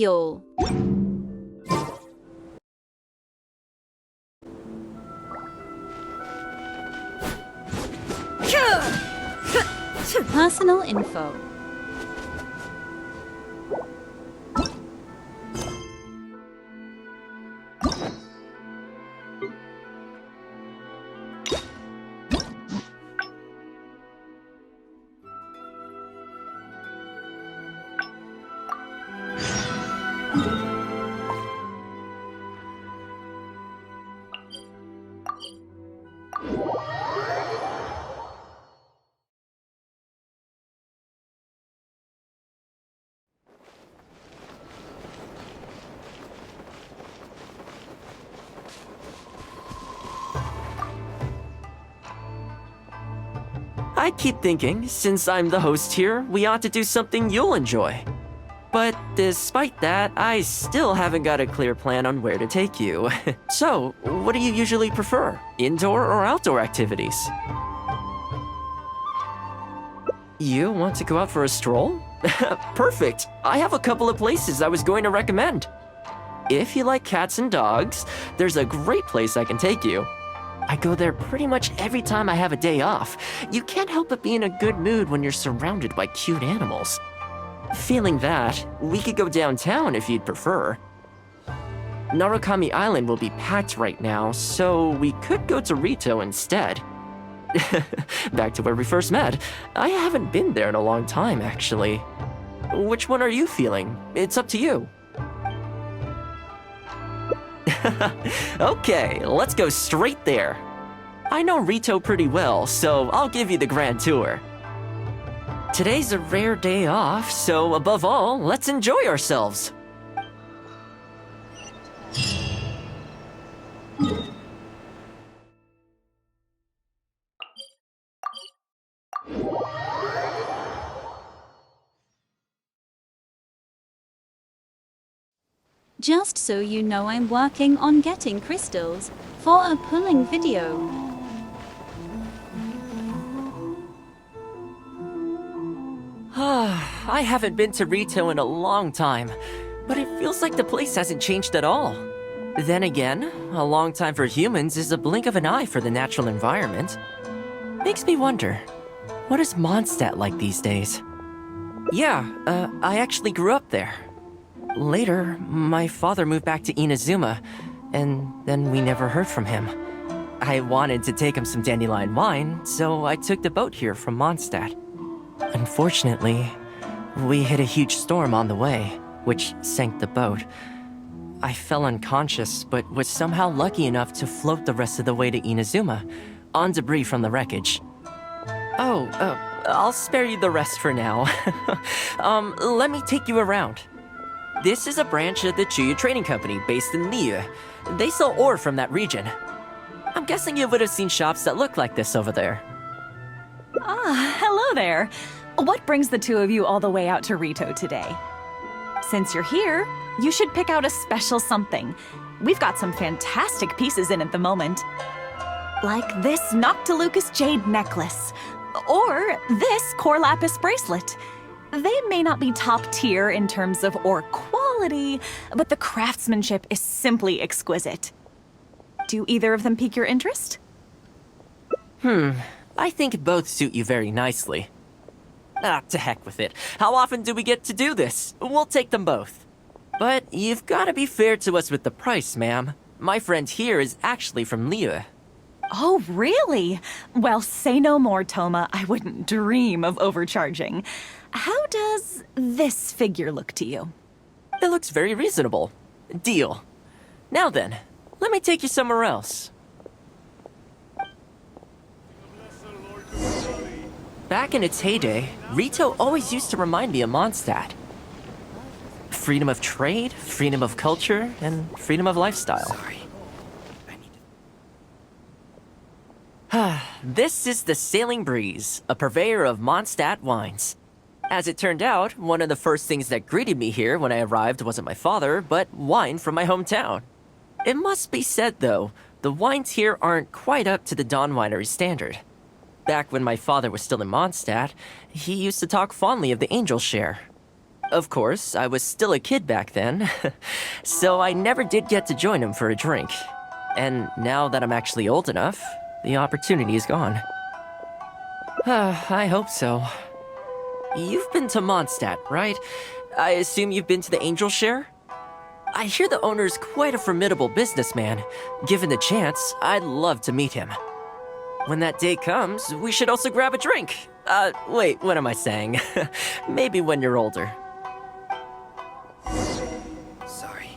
fuel. Personal info. I keep thinking, since I'm the host here, we ought to do something you'll enjoy. But despite that, I still haven't got a clear plan on where to take you. So, what do you usually prefer? Indoor or outdoor activities? You want to go out for a stroll? Perfect! I have a couple of places I was going to recommend. If you like cats and dogs, there's a great place I can take you. I go there pretty much every time I have a day off. You can't help but be in a good mood when you're surrounded by cute animals. Feeling that, we could go downtown if you'd prefer. Narukami Island will be packed right now, so we could go to Rito instead. Back to where we first met. I haven't been there in a long time, actually. Which one are you feeling? It's up to you. Okay, let's go straight there. I know Rito pretty well, so I'll give you the grand tour. Today's a rare day off, so above all, let's enjoy ourselves. Just so you know, I'm working on getting crystals for a pulling video. I haven't been to Rito in a long time, but it feels like the place hasn't changed at all. Then again, a long time for humans is a blink of an eye for the natural environment. Makes me wonder, what is Mondstadt like these days? Yeah, I actually grew up there. Later, my father moved back to Inazuma, and then we never heard from him. I wanted to take him some dandelion wine, so I took the boat here from Mondstadt. Unfortunately, we hit a huge storm on the way, which sank the boat. I fell unconscious, but was somehow lucky enough to float the rest of the way to Inazuma, on debris from the wreckage. Oh, I'll spare you the rest for now. Let me take you around. This is a branch of the Chuyu Trading Company based in Liu. They sell ore from that region. I'm guessing you would have seen shops that look like this over there. Ah, hello there. What brings the two of you all the way out to Rito today? Since you're here, you should pick out a special something. We've got some fantastic pieces in at the moment. Like this Noctilucus jade necklace, or this Core Lapis bracelet. They may not be top tier in terms of ore quality, but the craftsmanship is simply exquisite. Do either of them pique your interest? I think both suit you very nicely. Ah, to heck with it. How often do we get to do this? We'll take them both. But you've got to be fair to us with the price, ma'am. My friend here is actually from Liu. Oh, really? Well, say no more, Thoma. I wouldn't dream of overcharging. How does this figure look to you? It looks very reasonable. Deal. Now then, let me take you somewhere else. Back in its heyday, Rito always used to remind me of Mondstadt. Freedom of trade, freedom of culture, and freedom of lifestyle. Sorry. This is the Sailing Breeze, a purveyor of Mondstadt wines. As it turned out, one of the first things that greeted me here when I arrived wasn't my father, but wine from my hometown. It must be said, though, the wines here aren't quite up to the Dawn Winery standard. Back when my father was still in Mondstadt, he used to talk fondly of the Angel Share. Of course, I was still a kid back then, so I never did get to join him for a drink. And now that I'm actually old enough, the opportunity is gone. I hope so. You've been to Mondstadt, right? I assume you've been to the Angel Share? I hear the owner's quite a formidable businessman. Given the chance, I'd love to meet him. When that day comes, we should also grab a drink. Wait, what am I saying? Maybe when you're older. Sorry.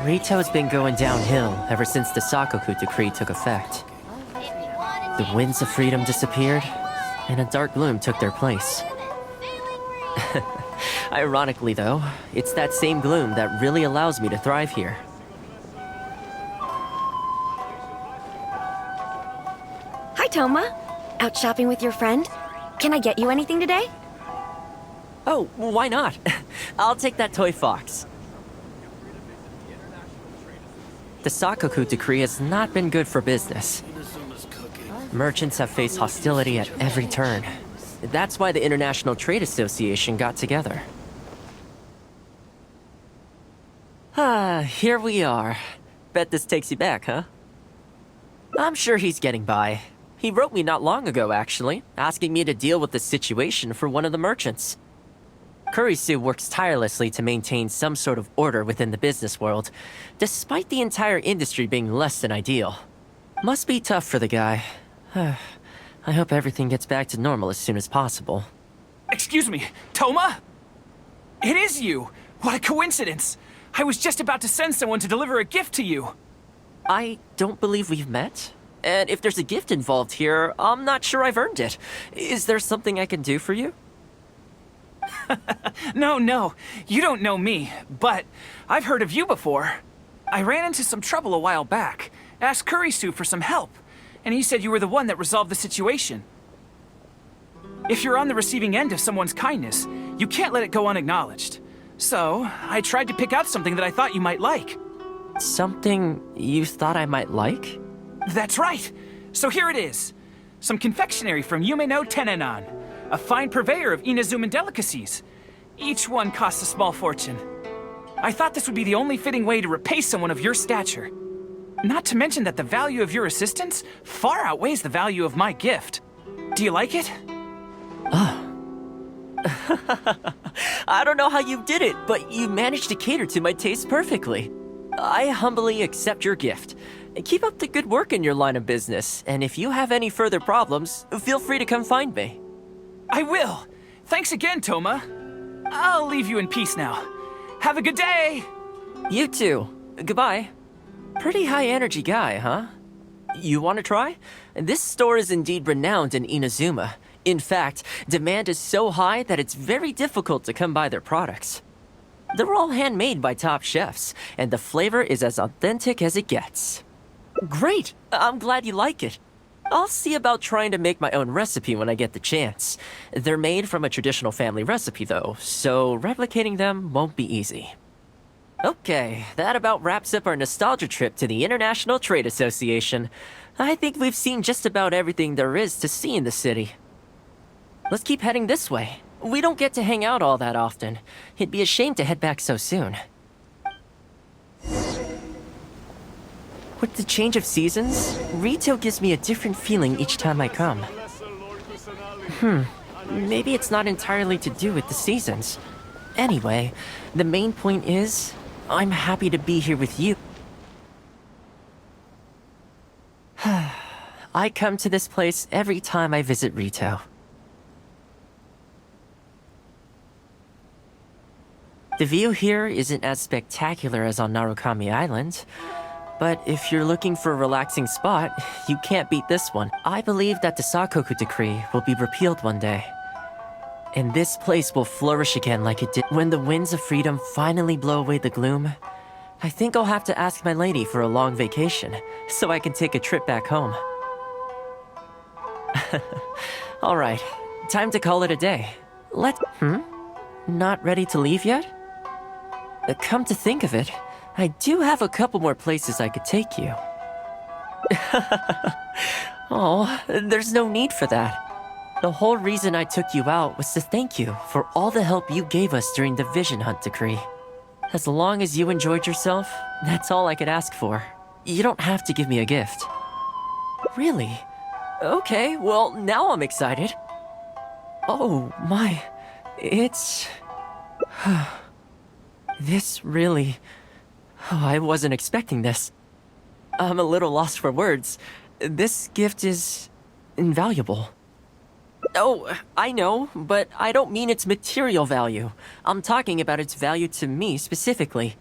Rito's been going downhill ever since the Sakoku decree took effect. The winds of freedom disappeared, and a dark gloom took their place. Ironically, though, it's that same gloom that really allows me to thrive here. Hi, Thoma. Out shopping with your friend? Can I get you anything today? Oh, why not? I'll take that toy fox. The Sakoku decree has not been good for business. Merchants have faced hostility at every turn. That's why the International Trade Association got together. Here we are. Bet this takes you back, huh? I'm sure he's getting by. He wrote me not long ago, actually, asking me to deal with the situation for one of the merchants. Kurisu works tirelessly to maintain some sort of order within the business world, despite the entire industry being less than ideal. Must be tough for the guy. I hope everything gets back to normal as soon as possible. Excuse me, Thoma? It is you! What a coincidence! I was just about to send someone to deliver a gift to you. I don't believe we've met. And if there's a gift involved here, I'm not sure I've earned it. Is there something I can do for you? No, you don't know me, but I've heard of you before. I ran into some trouble a while back, asked Kurisu for some help, and he said you were the one that resolved the situation. If you're on the receiving end of someone's kindness, you can't let it go unacknowledged. So, I tried to pick out something that I thought you might like. Something you thought I might like? That's right! So here it is. Some confectionery from Yume no Tenenan, a fine purveyor of Inazuman delicacies. Each one costs a small fortune. I thought this would be the only fitting way to repay someone of your stature. Not to mention that the value of your assistance far outweighs the value of my gift. Do you like it? I don't know how you did it, but you managed to cater to my taste perfectly. I humbly accept your gift. Keep up the good work in your line of business, and if you have any further problems, feel free to come find me. I will! Thanks again, Thoma. I'll leave you in peace now. Have a good day! You too. Goodbye. Pretty high-energy guy, huh? You want to try? This store is indeed renowned in Inazuma. In fact, demand is so high that it's very difficult to come by their products. They're all handmade by top chefs, and the flavor is as authentic as it gets. Great! I'm glad you like it. I'll see about trying to make my own recipe when I get the chance. They're made from a traditional family recipe, though, so replicating them won't be easy. Okay, that about wraps up our nostalgia trip to the International Trade Association. I think we've seen just about everything there is to see in the city. Let's keep heading this way. We don't get to hang out all that often. It'd be a shame to head back so soon. With the change of seasons, Rito gives me a different feeling each time I come. Maybe it's not entirely to do with the seasons. Anyway, the main point is, I'm happy to be here with you. I come to this place every time I visit Rito. The view here isn't as spectacular as on Narukami Island, but if you're looking for a relaxing spot, you can't beat this one. I believe that the Sakoku decree will be repealed one day. And this place will flourish again like it did. When the winds of freedom finally blow away the gloom, I think I'll have to ask my lady for a long vacation, so I can take a trip back home. Alright, time to call it a day. Not ready to leave yet? Come to think of it, I do have a couple more places I could take you. Oh, there's no need for that. The whole reason I took you out was to thank you for all the help you gave us during the Vision Hunt decree. As long as you enjoyed yourself, that's all I could ask for. You don't have to give me a gift. Really? Okay, well, now I'm excited. Oh, my. It's... This really... Oh, I wasn't expecting this. I'm a little lost for words. This gift is... invaluable. Oh, I know, but I don't mean its material value. I'm talking about its value to me specifically.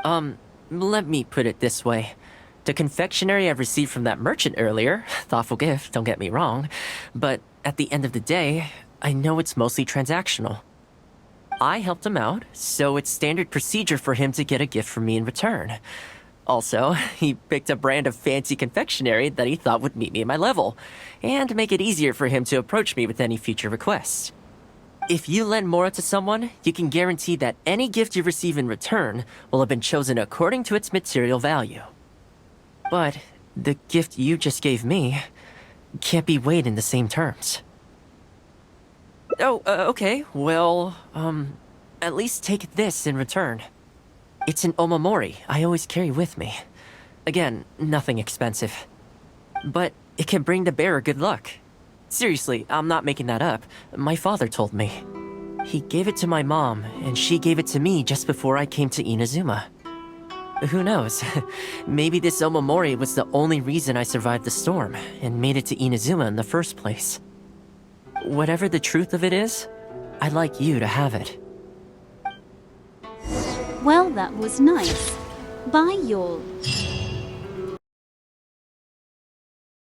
Let me put it this way. The confectionery I received from that merchant earlier, thoughtful gift, don't get me wrong, but at the end of the day, I know it's mostly transactional. I helped him out, so it's standard procedure for him to get a gift from me in return. Also, he picked a brand of fancy confectionery that he thought would meet me at my level, and make it easier for him to approach me with any future requests. If you lend Mora to someone, you can guarantee that any gift you receive in return will have been chosen according to its material value. But the gift you just gave me can't be weighed in the same terms. Oh, okay, well, at least take this in return. It's an omamori I always carry with me. Again, nothing expensive. But it can bring the bearer good luck. Seriously, I'm not making that up. My father told me. He gave it to my mom, and she gave it to me just before I came to Inazuma. Who knows? Maybe this omamori was the only reason I survived the storm and made it to Inazuma in the first place. Whatever the truth of it is, I'd like you to have it. Well, that was nice. Bye, y'all.